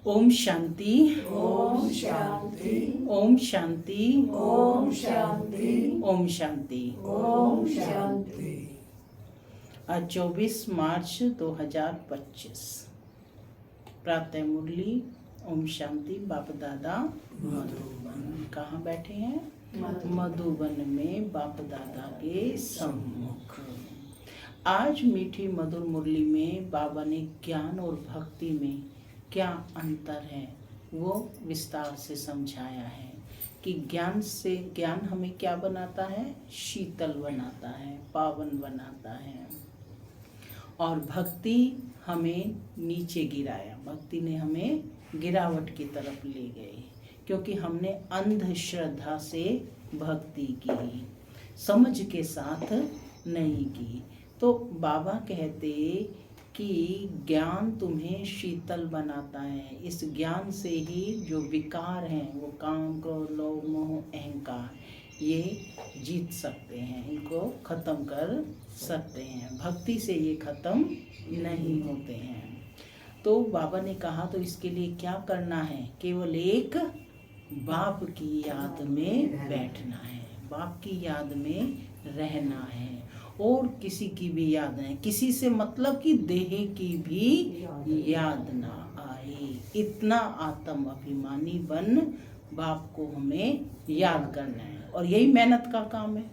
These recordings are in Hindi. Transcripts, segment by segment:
ओम शांति, ओम शांति, ओम शांति, ओम शांति, ओम शांति। ओम शांति। आज 24 मार्च 2025 प्रातः मुरली। ओम शांति। बाप दादा मधुबन। कहाँ बैठे हैं? मधुबन में बाप दादा के सम्मुख। आज मीठी मधुर मुरली में बाबा ने ज्ञान और भक्ति में क्या अंतर है वो विस्तार से समझाया है कि ज्ञान हमें क्या बनाता है? शीतल बनाता है, पावन बनाता है। और भक्ति हमें नीचे गिराया। भक्ति ने हमें गिरावट की तरफ ले गई, क्योंकि हमने अंधश्रद्धा से भक्ति की, समझ के साथ नहीं की। तो बाबा कहते कि ज्ञान तुम्हें शीतल बनाता है। इस ज्ञान से ही जो विकार हैं, वो काम, क्रोध, लोभ, मोह, अहंकार, ये जीत सकते हैं, इनको खत्म कर सकते हैं। भक्ति से ये खत्म नहीं होते हैं। तो बाबा ने कहा तो इसके लिए क्या करना है? केवल एक बाप की याद में बैठना है, बाप की याद में रहना है, और किसी की भी याद नहीं। किसी से मतलब कि देह की भी याद ना आए। इतना आत्म अभिमानी बन बाप को हमें याद करना है। और यही मेहनत का काम है।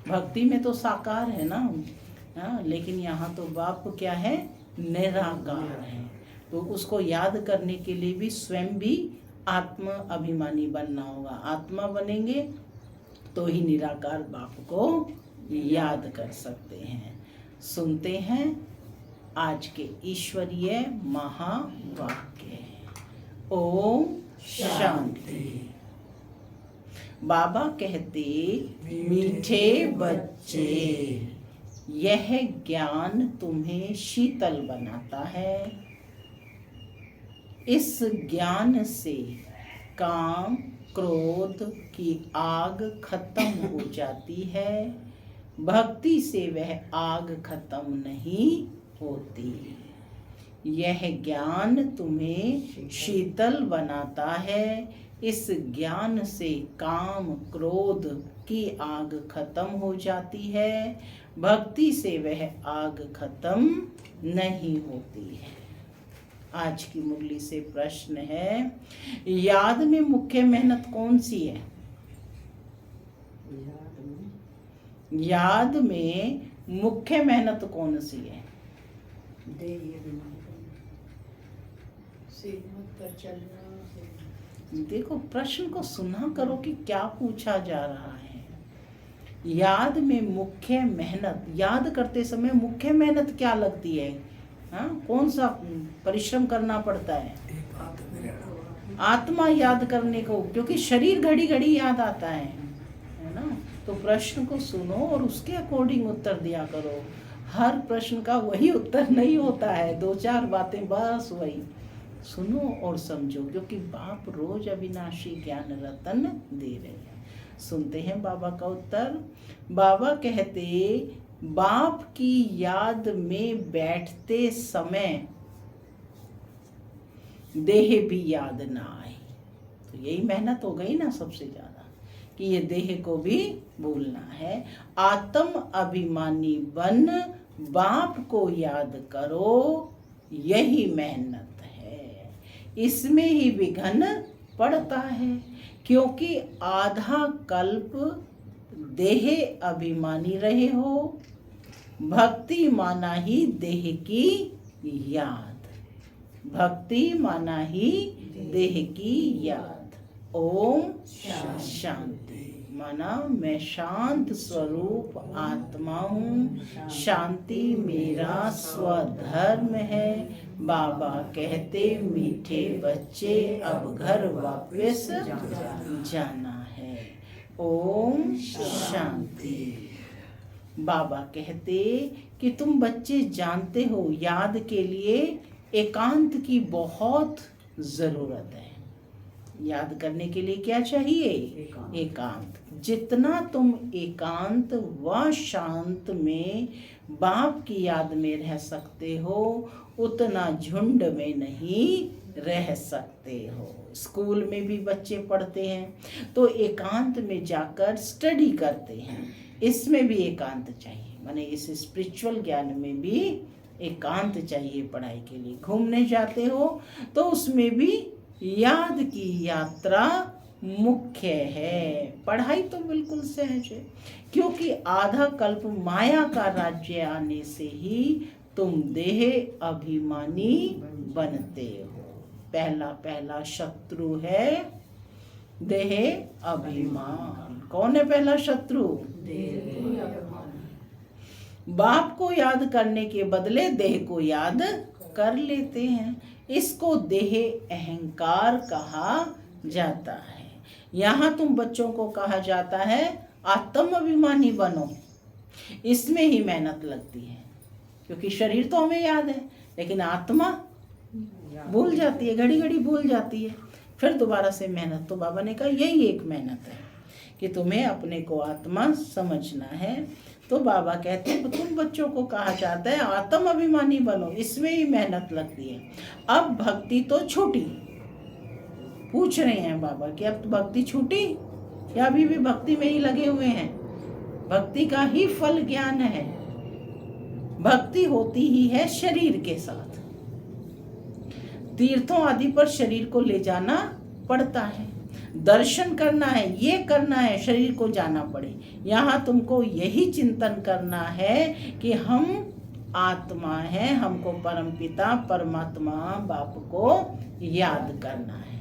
भक्ति में तो साकार है ना, हाँ, लेकिन यहाँ तो बाप क्या है? निराकार है। तो उसको याद करने के लिए भी स्वयं भी आत्म अभिमानी बनना होगा। आत्मा बनेंगे तो ही निराकार बाप को याद कर सकते हैं। सुनते हैं आज के ईश्वरीय महावाक्य। ओम शांति। बाबा कहते, मीठे बच्चे, यह ज्ञान तुम्हें शीतल बनाता है। इस ज्ञान से काम, क्रोध की आग खत्म हो जाती है। भक्ति से वह आग खत्म नहीं होती। यह ज्ञान तुम्हें शीतल बनाता है। इस ज्ञान से काम, क्रोध की आग खत्म हो जाती है। भक्ति से वह आग खत्म नहीं होती है। आज की मुरली से प्रश्न है, याद में मुख्य मेहनत कौन सी है? याद में मुख्य मेहनत कौन सी है? देखो, प्रश्न को सुना करो कि क्या पूछा जा रहा है। याद में मुख्य मेहनत, याद करते समय मुख्य मेहनत क्या लगती है? हाँ, कौन सा परिश्रम करना पड़ता है? आत्मा याद करने को, क्योंकि शरीर घड़ी घड़ी याद आता है ना। तो प्रश्न को सुनो और उसके अकॉर्डिंग उत्तर दिया करो। हर प्रश्न का वही उत्तर नहीं होता है, दो चार बातें बस वही सुनो और समझो, क्योंकि बाप रोज अविनाशी ज्ञान रतन दे रहे हैं। सुनते हैं बाबा का उत्तर। बाबा कहते, बाप की याद में बैठते समय देह भी याद ना आए। तो यही मेहनत हो गई ना सबसे ज्यादा, कि ये देह को भी भूलना है। आत्म अभिमानी बन बाप को याद करो, यही मेहनत है। इसमें ही विघ्न पड़ता है, क्योंकि आधा कल्प देह अभिमानी रहे हो। भक्ति माना ही देह की याद, भक्ति माना ही देह की याद। ओम शांति। माना मैं शांत स्वरूप आत्मा हूँ, शांति मेरा स्वधर्म है। बाबा कहते, मीठे बच्चे अब घर वापस जाना है। ओम शांति। बाबा कहते कि तुम बच्चे जानते हो, याद के लिए एकांत की बहुत जरूरत है। याद करने के लिए क्या चाहिए? एकांत। जितना तुम एकांत व शांत में बाप की याद में रह सकते हो, उतना झुंड में नहीं रह सकते हो। स्कूल में भी बच्चे पढ़ते हैं तो एकांत में जाकर स्टडी करते हैं, इसमें भी एकांत चाहिए, माने इस स्पिरिचुअल ज्ञान में भी एकांत चाहिए पढ़ाई के लिए। घूमने जाते हो तो उसमें भी याद की यात्रा मुख्य है। पढ़ाई तो बिल्कुल सहज है, क्योंकि आधा कल्प माया का राज्य आने से ही तुम देह अभिमानी बनते हो। पहला शत्रु है देह अभिमान। कौन है पहला शत्रु? बाप को याद करने के बदले देह को याद कर लेते हैं, इसको देह अहंकार कहा जाता है। यहाँ तुम बच्चों को कहा जाता है आत्म अभिमानी बनो, इसमें ही मेहनत लगती है, क्योंकि शरीर तो हमें याद है लेकिन आत्मा भूल जाती है, घड़ी घड़ी भूल जाती है, फिर दोबारा से मेहनत। तो बाबा ने कहा यही एक मेहनत है कि तुम्हें अपने को आत्मा समझना है। तो बाबा कहते हैं तुम बच्चों को कहा जाता है आत्म अभिमानी बनो, इसमें ही मेहनत लगती है। अब भक्ति तो छूटी, पूछ रहे हैं बाबा कि अब तो भक्ति छूटी या अभी भी भक्ति में ही लगे हुए हैं? भक्ति का ही फल ज्ञान है। भक्ति होती ही है शरीर के साथ, तीर्थों आदि पर शरीर को ले जाना पड़ता है, दर्शन करना है, ये करना है, शरीर को जाना पड़े। यहाँ तुमको यही चिंतन करना है कि हम आत्मा है, हमको परमपिता परमात्मा बाप को याद करना है।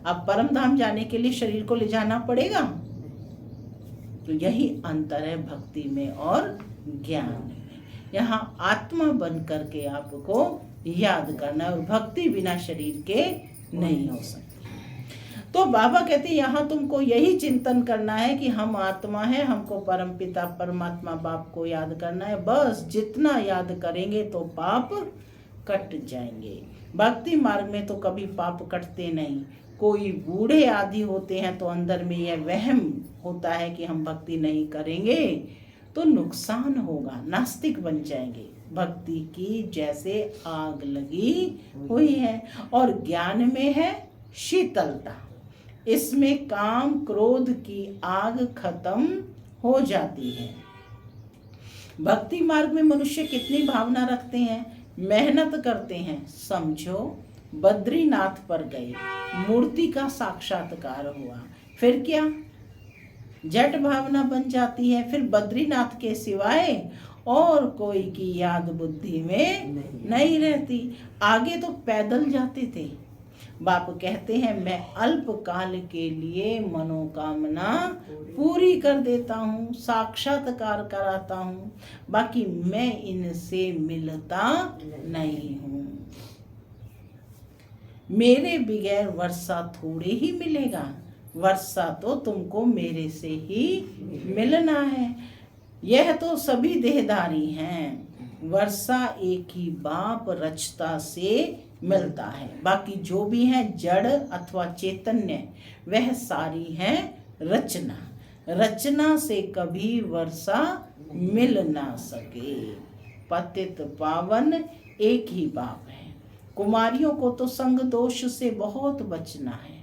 अब परम धाम जाने के लिए शरीर को ले जाना पड़ेगा। तो यही अंतर है भक्ति में और ज्ञान में। यहाँ आत्मा बन करके आपको याद करना है, और भक्ति बिना शरीर के नहीं हो सकती। तो बाबा कहते हैं यहाँ तुमको यही चिंतन करना है कि हम आत्मा है, हमको परमपिता परमात्मा बाप को याद करना है। बस जितना याद करेंगे तो पाप कट जाएंगे। भक्ति मार्ग में तो कभी पाप कटते नहीं। कोई बूढ़े आदि होते हैं तो अंदर में यह वहम होता है कि हम भक्ति नहीं करेंगे तो नुकसान होगा, नास्तिक बन जाएंगे। भक्ति की जैसे आग लगी हुई है, और ज्ञान में है शीतलता, इसमें काम क्रोध की आग खत्म हो जाती है। भक्ति मार्ग में मनुष्य कितनी भावना रखते हैं, मेहनत करते हैं। समझो बद्रीनाथ पर गए, मूर्ति का साक्षात्कार हुआ, फिर क्या जट भावना बन जाती है, फिर बद्रीनाथ के सिवाय और कोई की याद बुद्धि में नहीं रहती। आगे तो पैदल जाते थे। बाप कहते हैं मैं अल्प काल के लिए मनोकामना पूरी कर देता हूँ, साक्षात्कार कराता हूँ, बाकी मैं इनसे मिलता नहीं हूँ। मेरे बगैर वर्षा थोड़े ही मिलेगा, वर्षा तो तुमको मेरे से ही मिलना है। यह तो सभी देहधारी हैं, वर्षा एक ही बाप रचता से मिलता है। बाकी जो भी है जड़ अथवा चैतन्य, वह सारी है रचना। रचना से कभी वर्षा मिल ना सके। पतित पावन एक ही बाप है। कुमारियों को तो संग दोष से बहुत बचना है।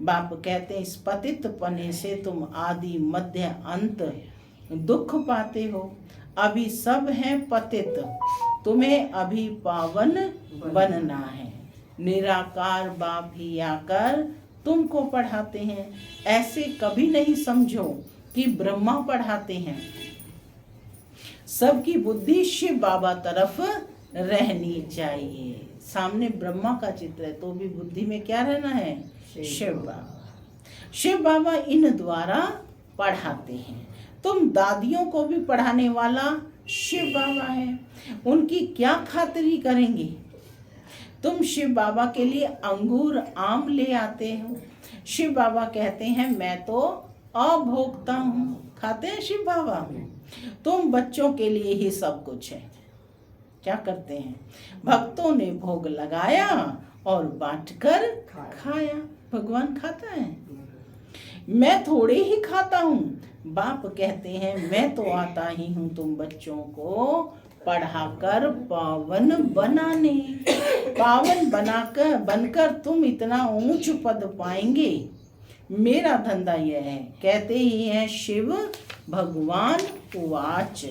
बाप कहते हैं इस पतित पने से तुम आदि मध्य अंत दुख पाते हो। अभी सब हैं पतित, तुम्हें अभी पावन बनना है। निराकार बाप ही आकर तुमको पढ़ाते हैं। ऐसे कभी नहीं समझो कि ब्रह्मा पढ़ाते हैं। सबकी बुद्धि शिव बाबा तरफ रहनी चाहिए। सामने ब्रह्मा का चित्र है तो भी बुद्धि में क्या रहना है, शिव बाबा। शिव बाबा इन द्वारा पढ़ाते हैं। तुम दादियों को भी पढ़ाने वाला शिव बाबा है। उनकी क्या खातिरी करेंगे? तुम शिव बाबा के लिए अंगूर आम ले आते हो। शिव बाबा कहते हैं मैं तो अभोक्ता हूँ, खाते हैं शिव बाबा। तुम बच्चों के लिए ही सब कुछ है। क्या करते हैं? भक्तों ने भोग लगाया और बांटकर खाया। भगवान खाता है? मैं थोड़े ही खाता हूँ। बाप कहते हैं मैं तो आता ही हूँ तुम बच्चों को पढ़ाकर पावन बनाने। पावन बनाकर बनकर तुम इतना ऊंच पद पाएंगे, मेरा धंधा यह है। कहते ही हैं शिव भगवान वाच।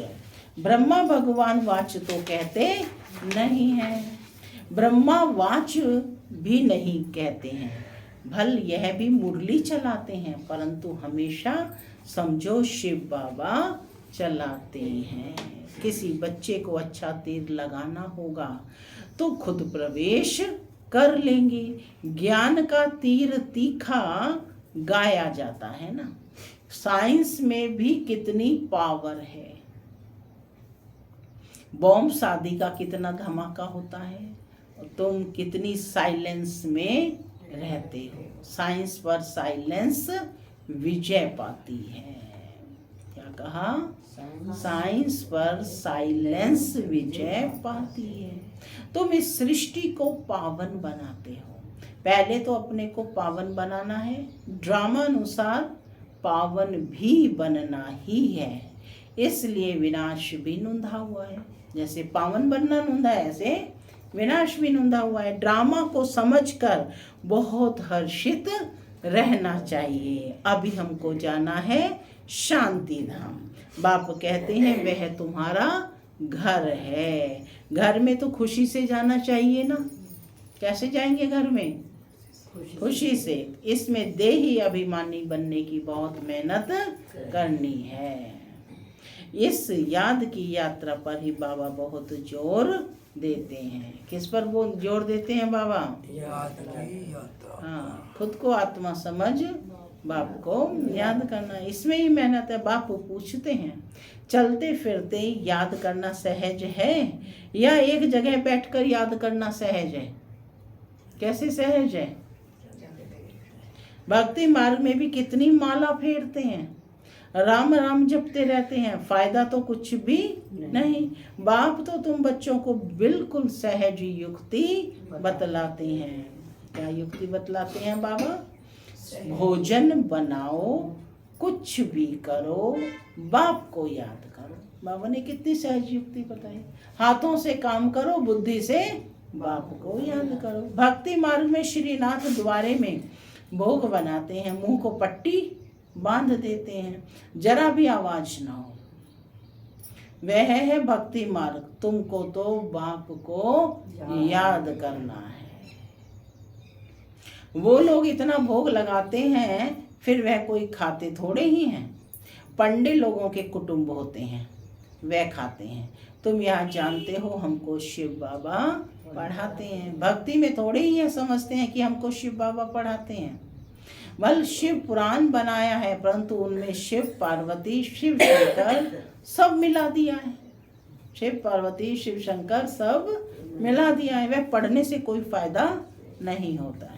ब्रह्मा भगवान वाच तो कहते नहीं है, ब्रह्मा वाच भी नहीं कहते हैं। भल यह भी मुरली चलाते हैं, परंतु हमेशा समझो शिव बाबा चलाते हैं। किसी बच्चे को अच्छा तीर लगाना होगा तो खुद प्रवेश कर लेंगे। ज्ञान का तीर तीखा गाया जाता है ना। साइंस में भी कितनी पावर है। बॉम्ब शादी का कितना धमाका होता है, तुम कितनी साइलेंस में रहते हो। साइंस पर साइलेंस विजय पाती है। क्या कहा? साइंस पर साइलेंस विजय पाती है। तुम इस सृष्टि को पावन बनाते हो। पहले तो अपने को पावन बनाना है, ड्रामा अनुसार पावन भी बनना ही है। इसलिए विनाश भी नूंधा हुआ है। जैसे पावन बनना नूंधा है, ऐसे विनाश भी नूंधा हुआ है। ड्रामा को समझकर बहुत हर्षित रहना चाहिए। अभी हमको जाना है शांति धाम। बाप कहते हैं वह तुम्हारा घर है। घर में तो खुशी से जाना चाहिए ना। कैसे जाएंगे घर में? खुशी से। इसमें देही अभिमानी बनने की बहुत मेहनत करनी है। इस याद की यात्रा पर ही बाबा बहुत जोर देते हैं। किस पर वो जोर देते हैं बाबा? याद की यात्रा। हाँ, खुद को आत्मा समझ बाप को याद करना, इसमें ही मेहनत है। बाप पूछते हैं चलते फिरते याद करना सहज है या एक जगह बैठकर याद करना सहज है? कैसे सहज है? भक्ति मार्ग में भी कितनी माला फेरते हैं, राम राम जपते रहते हैं, फायदा तो कुछ भी नहीं। बाप तो तुम बच्चों को बिल्कुल सहज युक्ति बतलाते हैं। क्या युक्ति बतलाते हैं बाबा? भोजन बनाओ, कुछ भी करो, बाप को याद करो। बाबा ने कितनी सहज युक्ति बताई। हाथों से काम करो, बुद्धि से बाप को याद करो। भक्ति मार्ग में श्रीनाथ द्वारे में भोग बनाते हैं, मुंह को पट्टी बांध देते हैं, जरा भी आवाज ना हो। वह है भक्ति मार्ग। तुमको तो बाप को याद करना है। वो लोग इतना भोग लगाते हैं, फिर वह कोई खाते थोड़े ही हैं। पंडित लोगों के कुटुंब होते हैं, वह खाते हैं। तुम यहाँ जानते हो हमको शिव बाबा पढ़ाते हैं। भक्ति में थोड़े ही है समझते हैं कि हमको शिव बाबा पढ़ाते हैं। बल शिव पुराण बनाया है, परंतु उनमें शिव पार्वती शिव शंकर सब मिला दिया है। शिव पार्वती शिव शंकर सब मिला दिया है। वह पढ़ने से कोई फायदा नहीं होता है।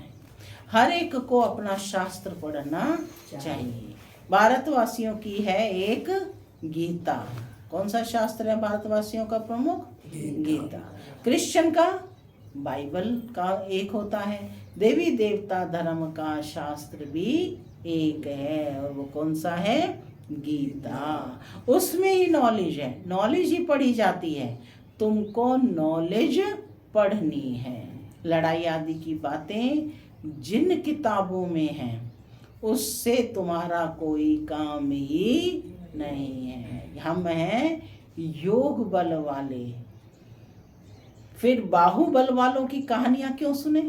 हर एक को अपना शास्त्र पढ़ना चाहिए। भारतवासियों की है एक गीता। कौन सा शास्त्र है भारतवासियों का प्रमुख? गीता। क्रिश्चियन का बाइबल का एक होता है। देवी देवता धर्म का शास्त्र भी एक है, और वो कौन सा है? गीता। उसमें ही नॉलेज है, नॉलेज ही पढ़ी जाती है। तुमको नॉलेज पढ़नी है। लड़ाई आदि की बातें जिन किताबों में हैं उससे तुम्हारा कोई काम ही नहीं है। हम हैं योग बल वाले। फिर बाहुबल वालों की कहानियां क्यों सुने?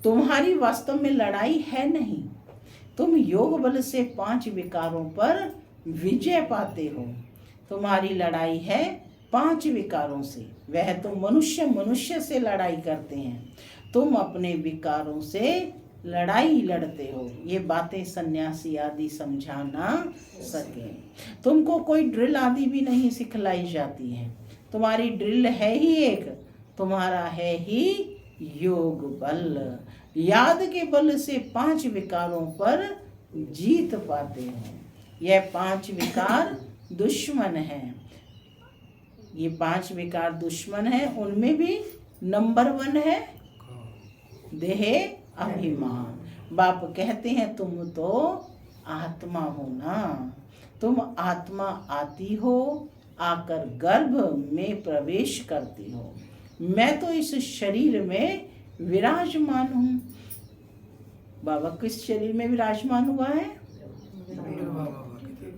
तुम्हारी वास्तव में लड़ाई है नहीं। तुम योग बल से 5 विकारों पर विजय पाते हो। तुम्हारी लड़ाई है 5 विकारों से। वह तो मनुष्य से लड़ाई करते हैं, तुम अपने विकारों से लड़ाई लड़ते हो। ये बातें सन्यासी आदि समझा ना सके। तुमको कोई ड्रिल आदि भी नहीं सिखलाई जाती है। तुम्हारी ड्रिल है ही एक, तुम्हारा है ही योग बल। याद के बल से 5 विकारों पर जीत पाते हैं। यह 5 विकार दुश्मन हैं। ये 5 विकार दुश्मन है। उनमें भी नंबर 1 है देह अभिमान। बाप कहते हैं तुम तो आत्मा हो ना। तुम आत्मा आती हो, आकर गर्भ में प्रवेश करती हो। मैं तो इस शरीर में विराजमान हूँ। बाबा किस शरीर में विराजमान हुआ है?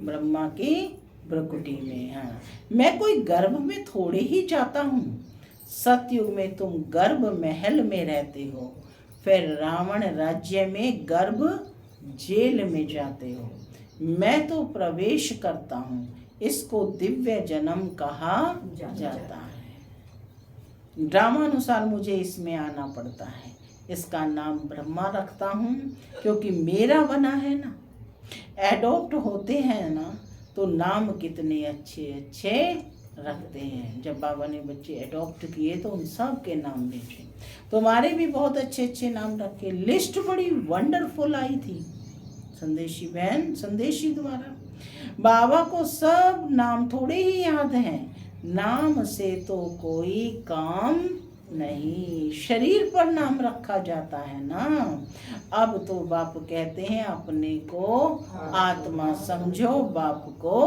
ब्रह्मा की भ्रुकुटी में। हाँ, मैं कोई गर्भ में थोड़े ही जाता हूँ। सतयुग में तुम गर्भ महल में रहते हो, फिर रावण राज्य में गर्भ जेल में जाते हो। मैं तो प्रवेश करता हूँ, इसको दिव्य जन्म कहा जाता है। ड्रामानुसार मुझे इसमें आना पड़ता है। इसका नाम ब्रह्मा रखता हूँ क्योंकि मेरा बना है ना। एडॉप्ट होते हैं ना तो नाम कितने अच्छे अच्छे रखते हैं। जब बाबा ने बच्चे एडॉप्ट किए तो उन सब के नाम लिखे, तो हमारे भी बहुत अच्छे अच्छे नाम रखे। लिस्ट बड़ी वंडरफुल आई थी संदेशी बहन, संदेशी द्वारा। बाबा को सब नाम थोड़े ही याद हैं। नाम से तो कोई काम नहीं, शरीर पर नाम रखा जाता है ना। अब तो बाप कहते हैं अपने को आत्मा समझो, बाप को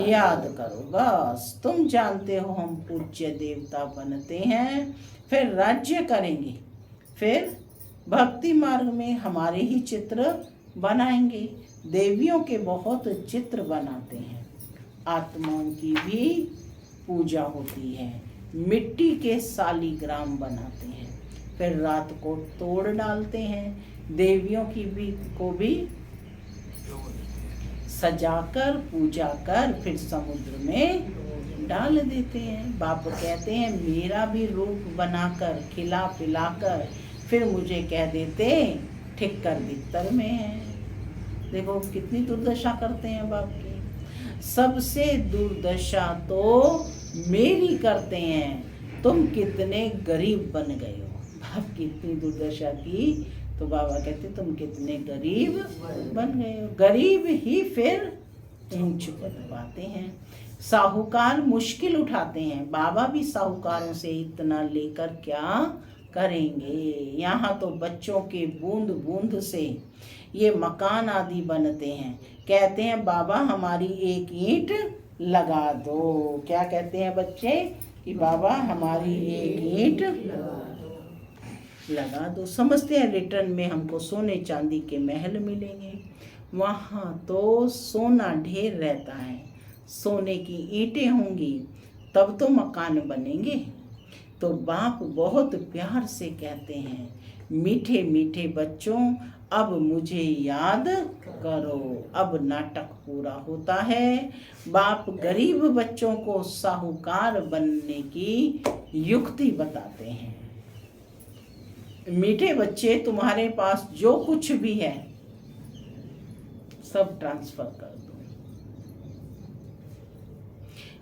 याद करो। बस तुम जानते हो हम पूज्य देवता बनते हैं, फिर राज्य करेंगे, फिर भक्ति मार्ग में हमारे ही चित्र बनाएंगे। देवियों के बहुत चित्र बनाते हैं, आत्माओं की भी पूजा होती है। मिट्टी के शालिग्राम बनाते हैं, फिर रात को तोड़ डालते हैं। देवियों की भी को भी सजाकर पूजा कर फिर समुद्र में डाल देते हैं। बाप कहते हैं मेरा भी रूप बनाकर खिला पिलाकर फिर मुझे कह देते ठीक कर बिस्तर में है। देखो कितनी दुर्दशा करते हैं बाप की। सबसे दुर्दशा तो मेरी करते हैं, तुम कितने गरीब बन गए हो। बाप की इतनी दुर्दशा की तो बाबा कहते तुम कितने गरीब बन गए हो। गरीब ही फिर ऊंच पद पाते हैं। साहूकार मुश्किल उठाते हैं, बाबा भी साहूकारों से इतना लेकर क्या करेंगे। यहाँ तो बच्चों के बूंद बूंद से ये मकान आदि बनते हैं। कहते हैं बाबा हमारी एक ईंट लगा दो। क्या कहते हैं बच्चे कि बाबा हमारी एक ईंट लगा दो। समझते हैं रिटर्न में हमको सोने चांदी के महल मिलेंगे। वहाँ तो सोना ढेर रहता है, सोने की ईंटें होंगी तब तो मकान बनेंगे। तो बाप बहुत प्यार से कहते हैं मीठे मीठे बच्चों अब मुझे याद करो। अब नाटक पूरा होता है। बाप गरीब बच्चों को साहूकार बनने की युक्ति बताते हैं। मीठे बच्चे तुम्हारे पास जो कुछ भी है सब ट्रांसफर कर दो,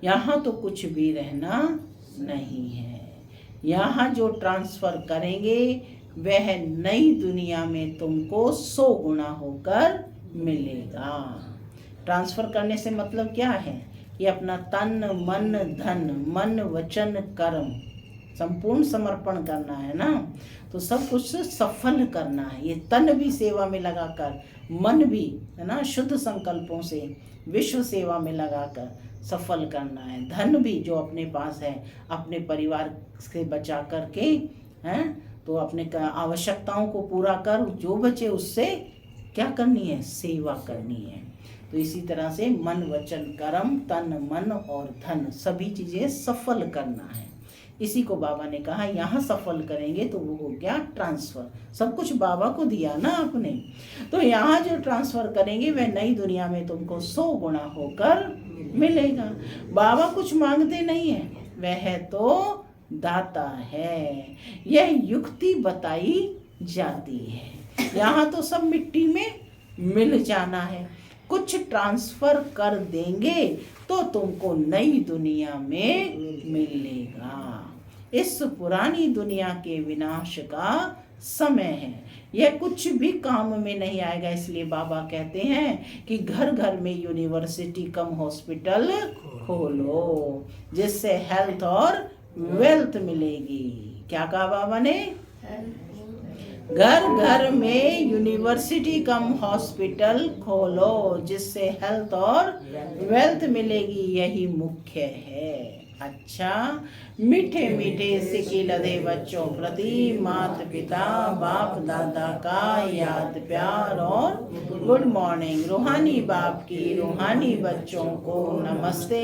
यहाँ तो कुछ भी रहना नहीं है। यहाँ जो ट्रांसफर करेंगे वह नई दुनिया में तुमको 100 गुना होकर मिलेगा। ट्रांसफर करने से मतलब क्या है कि अपना तन मन धन मन वचन कर्म संपूर्ण समर्पण करना है ना। तो सब कुछ सफल करना है। ये तन भी सेवा में लगाकर, मन भी है ना शुद्ध संकल्पों से विश्व सेवा में लगाकर सफल करना है। धन भी जो अपने पास है अपने परिवार से बचा करके हैं तो अपने आवश्यकताओं को पूरा कर, जो बचे उससे क्या करनी है, सेवा करनी है। तो इसी तरह से मन वचन कर्म तन मन और धन सभी चीजें सफल करना है। इसी को बाबा ने कहा यहाँ सफल करेंगे तो वो हो गया ट्रांसफर। सब कुछ बाबा को दिया ना आपने, तो यहाँ जो ट्रांसफर करेंगे वह नई दुनिया में तुमको 100 गुना होकर मिलेगा। बाबा कुछ मांगते नहीं है, वह तो दाता है। यह युक्ति बताई जाती है। यहाँ तो सब मिट्टी में मिल जाना है, कुछ ट्रांसफर कर देंगे तो तुमको नई दुनिया में मिलेगा। इस पुरानी दुनिया के विनाश का समय है, यह कुछ भी काम में नहीं आएगा। इसलिए बाबा कहते हैं कि घर घर में यूनिवर्सिटी कम हॉस्पिटल खोलो, जिससे हेल्थ और वेल्थ मिलेगी। क्या कहा बाबा ने? घर घर में यूनिवर्सिटी कम हॉस्पिटल खोलो, जिससे हेल्थ और वेल्थ मिलेगी, यही मुख्य है। अच्छा, मीठे मीठे सिक्के लदे बच्चों प्रति माता पिता बाप दादा का याद प्यार और गुड मॉर्निंग। रूहानी बाप की रूहानी बच्चों को नमस्ते।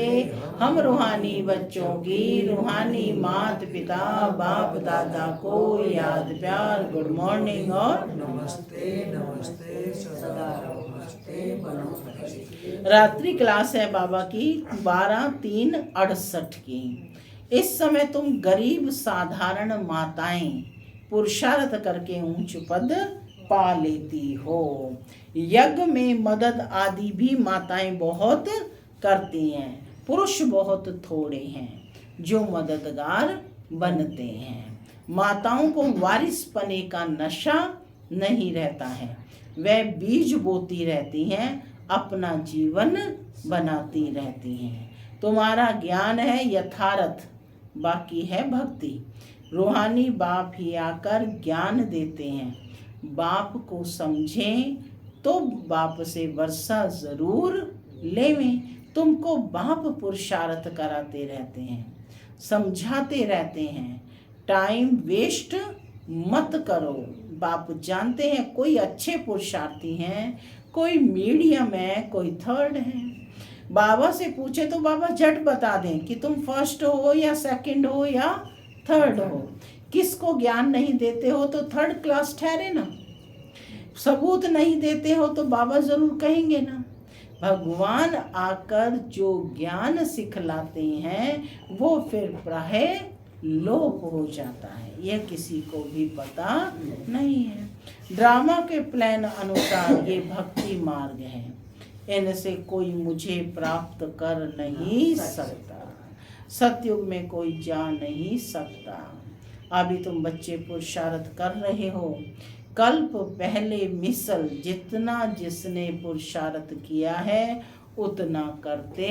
हम रूहानी बच्चों की रूहानी माता पिता बाप दादा को याद प्यार गुड मॉर्निंग और नमस्ते नमस्ते सदा नमस्ते बनो। रात्रि क्लास है बाबा की 12/3/68 की। इस समय तुम गरीब साधारण माताएं पुरुषार्थ करके ऊंच पद पा लेती हो। यज्ञ में मदद आदि भी माताएं बहुत करती हैं, पुरुष बहुत थोड़े हैं जो मददगार बनते हैं। माताओं को वारिस पने का नशा नहीं रहता है, वह बीज बोती रहती हैं, अपना जीवन बनाती रहती हैं। तुम्हारा ज्ञान है यथार्थ, बाकी है भक्ति। रूहानी बाप ही आकर ज्ञान देते हैं। बाप को समझें तो बाप से वर्षा जरूर लेवें। तुमको बाप पुरुषार्थ कराते रहते हैं, समझाते रहते हैं, टाइम वेस्ट मत करो। बाप जानते हैं कोई अच्छे पुरुषार्थी हैं, कोई मीडियम है, कोई थर्ड है। बाबा से पूछे तो बाबा झट बता दें कि तुम फर्स्ट हो या सेकंड हो या थर्ड हो। किसको ज्ञान नहीं देते हो तो थर्ड क्लास ठहरे ना। सबूत नहीं देते हो तो बाबा जरूर कहेंगे ना। भगवान आकर जो ज्ञान सिखलाते हैं वो फिर प्राय लोप हो जाता है, यह किसी को भी पता नहीं है। ड्रामा के प्लान अनुसार ये भक्ति मार्ग है, इनसे कोई मुझे प्राप्त कर नहीं सकता। सतयुग में कोई जा नहीं सकता। अभी तुम बच्चे पुरुषार्थ कर रहे हो, कल्प पहले मिसल जितना जिसने पुरुषार्थ किया है उतना करते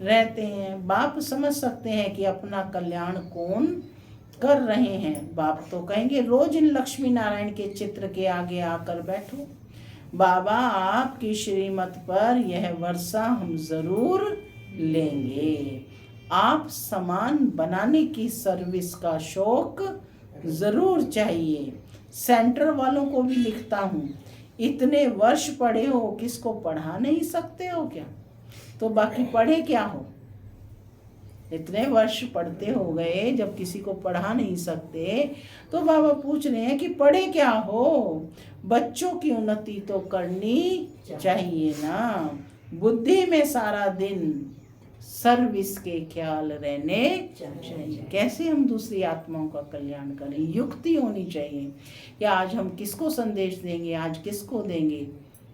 रहते हैं। बाप समझ सकते हैं कि अपना कल्याण कौन कर रहे हैं। बाप तो कहेंगे रोज इन लक्ष्मी नारायण के चित्र के आगे आकर बैठो। बाबा आपकी श्रीमत पर यह वर्षा हम जरूर लेंगे। आप सामान बनाने की सर्विस का शौक जरूर चाहिए। सेंटर वालों को भी लिखता हूँ, इतने वर्ष पढ़े हो, किसको पढ़ा नहीं सकते हो क्या? तो बाकी पढ़े क्या हो? इतने वर्ष पढ़ते हो गए, जब किसी को पढ़ा नहीं सकते तो बाबा पूछ रहे हैं कि पढ़े क्या हो? बच्चों की उन्नति तो करनी चाहिए ना। बुद्धि में सारा दिन सर्विस के ख्याल रहने चाहिए। कैसे हम दूसरी आत्माओं का कल्याण करें, युक्ति होनी चाहिए कि आज हम किसको संदेश देंगे, आज किसको देंगे,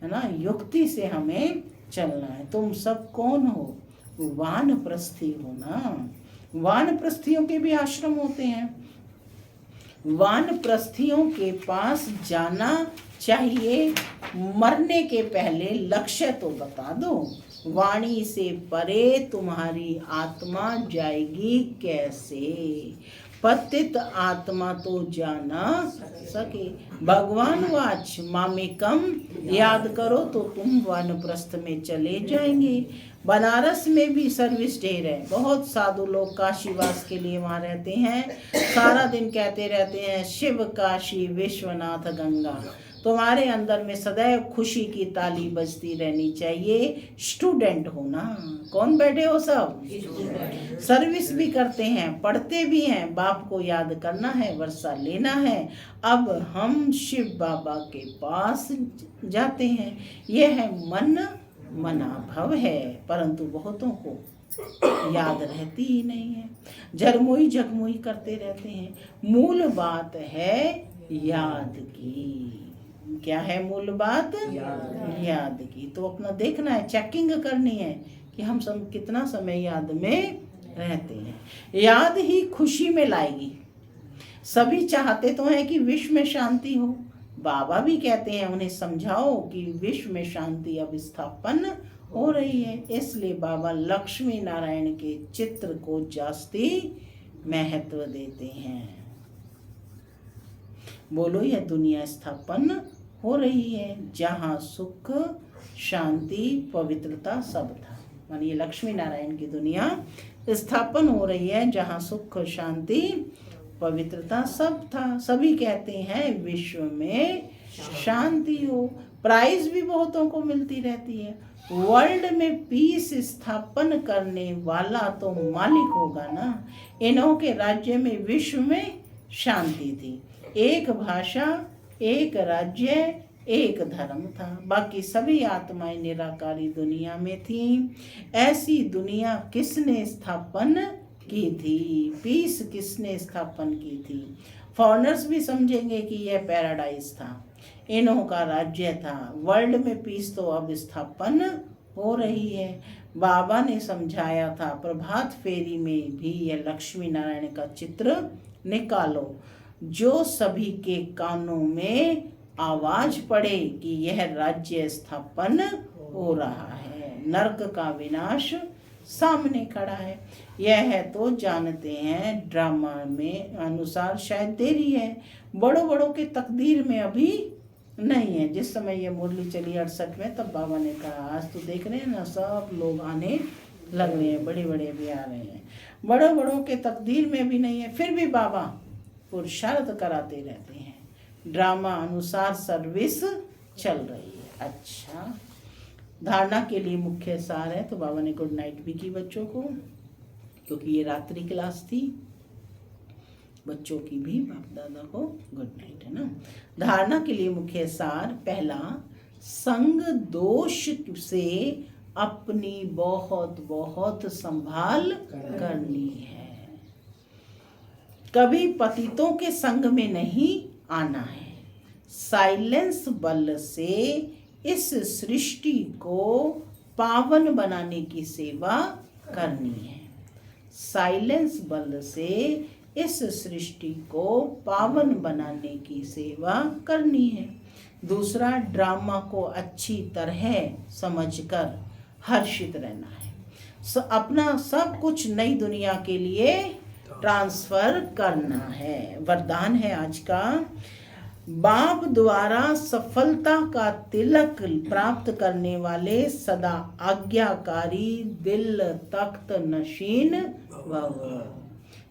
है ना। युक्ति से हमें चलना है। तुम सब कौन हो? वानप्रस्थी हो ना। वानप्रस्थियों के भी आश्रम होते हैं। वानप्रस्थियों के पास जाना चाहिए। मरने के पहले लक्ष्य तो बता दो। वाणी से परे तुम्हारी आत्मा जाएगी कैसे? पतित आत्मा तो जाना सके। भगवान वाच मामेकम याद करो तो तुम वानप्रस्थ में चले जाएंगे। बनारस में भी सर्विस ढेर है। बहुत साधु लोग काशीवास के लिए वहाँ रहते हैं, सारा दिन कहते रहते हैं शिव काशी विश्वनाथ गंगा। तुम्हारे अंदर में सदैव खुशी की ताली बजती रहनी चाहिए। स्टूडेंट हो ना। कौन बैठे हो? सब सर्विस भी करते हैं, पढ़ते भी हैं। बाप को याद करना है, वर्षा लेना है। अब हम शिव बाबा के पास जाते हैं। यह है मन मनाभव है, परंतु बहुतों को याद रहती ही नहीं है। झरमोई झकमोई करते रहते हैं। मूल बात है याद की। क्या है मूल बात? याद की। तो अपना देखना है, चेकिंग करनी है कि हम सब कितना समय याद में रहते हैं। याद ही खुशी में लाएगी। सभी चाहते तो हैं कि विश्व में शांति हो। बाबा भी कहते हैं उन्हें समझाओ कि विश्व में शांति अब स्थापन हो रही है। इसलिए बाबा लक्ष्मी नारायण के चित्र को जास्ती महत्व देते हैं। बोलो, यह दुनिया स्थापन हो रही है जहाँ सुख, शांति, पवित्रता सब था। मानिए लक्ष्मी नारायण की दुनिया स्थापन हो रही है जहाँ सुख, शांति, पवित्रता सब था। सभी कहते हैं विश्व में शांति हो। प्राइज भी बहुतों को मिलती रहती है। वर्ल्ड में पीस स्थापन करने वाला तो मालिक होगा ना। इन्हों के राज्य में विश्व में शांति थी, एक भाषा, एक राज्य, एक धर्म था। बाकी सभी आत्माएं निराकारी दुनिया में थीं। ऐसी दुनिया किसने स्थापन की थी? पीस किसने स्थापन की थी? फॉरेनर्स भी समझेंगे कि यह पैराडाइज था, इन्हों का राज्य था। वर्ल्ड में पीस तो अब स्थापन हो रही है। बाबा ने समझाया था प्रभात फेरी में भी यह लक्ष्मी नारायण का चित्र निकालो, जो सभी के कानों में आवाज पड़े कि यह राज्य स्थापन हो रहा है। नर्क का विनाश सामने खड़ा है। यह तो जानते हैं, ड्रामा में अनुसार शायद देरी है, बड़ों बड़ों के तकदीर में अभी नहीं है। जिस समय ये मुरली चली 68 में, तब बाबा ने कहा आज तो देख रहे हैं ना, सब लोग आने लग रहे हैं, बड़े बड़े भी आ रहे हैं, बड़ों बड़ों के तकदीर में भी नहीं है। फिर भी बाबा पुरुषार्थ कराते रहते हैं, ड्रामा अनुसार सर्विस चल रही है। अच्छा, धारणा के लिए मुख्य सार है। तो बाबा ने गुड नाइट भी की बच्चों को, क्योंकि ये रात्रि क्लास थी। बच्चों की भी बाप दादा को गुड नाइट, है ना। धारणा के लिए मुख्य सार, पहला, संग दोष से अपनी बहुत बहुत संभाल करनी है। कभी पतितों के संग में नहीं आना है। साइलेंस बल से इस सृष्टि को पावन बनाने की सेवा करनी है। साइलेंस बल से इस सृष्टि को पावन बनाने की सेवा करनी है। दूसरा, ड्रामा को अच्छी तरह समझकर हर्षित रहना है। अपना सब कुछ नई दुनिया के लिए ट्रांसफर करना है। वरदान है आज का, बाप द्वारा सफलता का तिलक प्राप्त करने वाले सदा आज्ञाकारी दिल तख्त नशीन भव।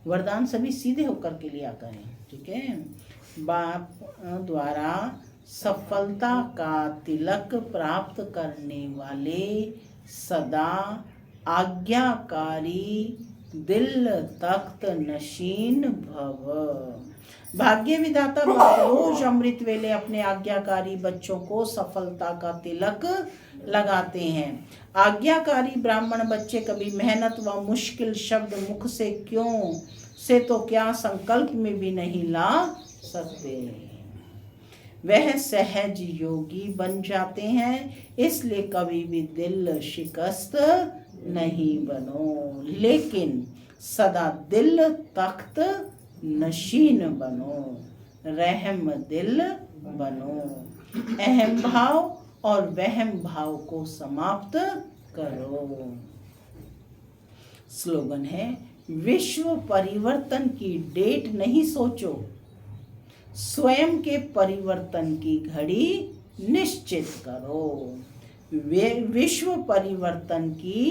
वरदान सभी सीधे होकर के लिया करें, ठीक है। बाप द्वारा सफलता का तिलक प्राप्त करने वाले सदा आज्ञाकारी दिल तख्त नशीन भव। भाग्य विधाता रोज अमृत वेले अपने आज्ञाकारी बच्चों को सफलता का तिलक लगाते हैं। आज्ञाकारी ब्राह्मण बच्चे कभी मेहनत व मुश्किल शब्द मुख से तो क्या संकल्प में भी नहीं ला सकते। वह सहज योगी बन जाते हैं, इसलिए कभी भी दिल शिकस्त नहीं बनो, लेकिन सदा दिल तख्त नशीन बनो, रहम दिल बनो। अहम भाव और वहम भाव को समाप्त करो। स्लोगन है, विश्व परिवर्तन की डेट नहीं सोचो, स्वयं के परिवर्तन की घड़ी निश्चित करो। विश्व परिवर्तन की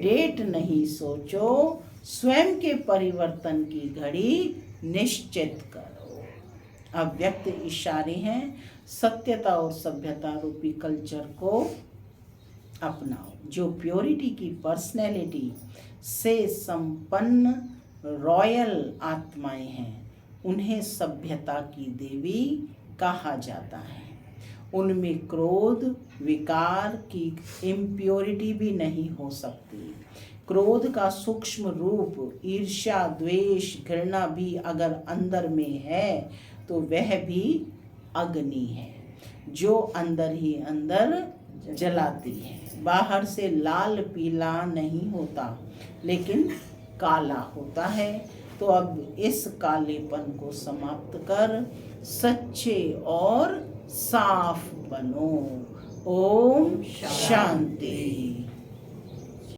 डेट नहीं सोचो, स्वयं के परिवर्तन की घड़ी निश्चित करो। अव्यक्त इशारे हैं, सत्यता और सभ्यता रूपी कल्चर को अपनाओ। जो प्योरिटी की पर्सनैलिटी से संपन्न रॉयल आत्माएं हैं, उन्हें सभ्यता की देवी कहा जाता है। उनमें क्रोध, विकार की इम्प्योरिटी भी नहीं हो सकती। क्रोध का सूक्ष्म रूप ईर्ष्या, द्वेष, घृणा भी अगर अंदर में है तो वह भी अग्नि है, जो अंदर ही अंदर जलाती है। बाहर से लाल पीला नहीं होता, लेकिन काला होता है। तो अब इस कालेपन को समाप्त कर सच्चे और साफ बनो। ओम शांति।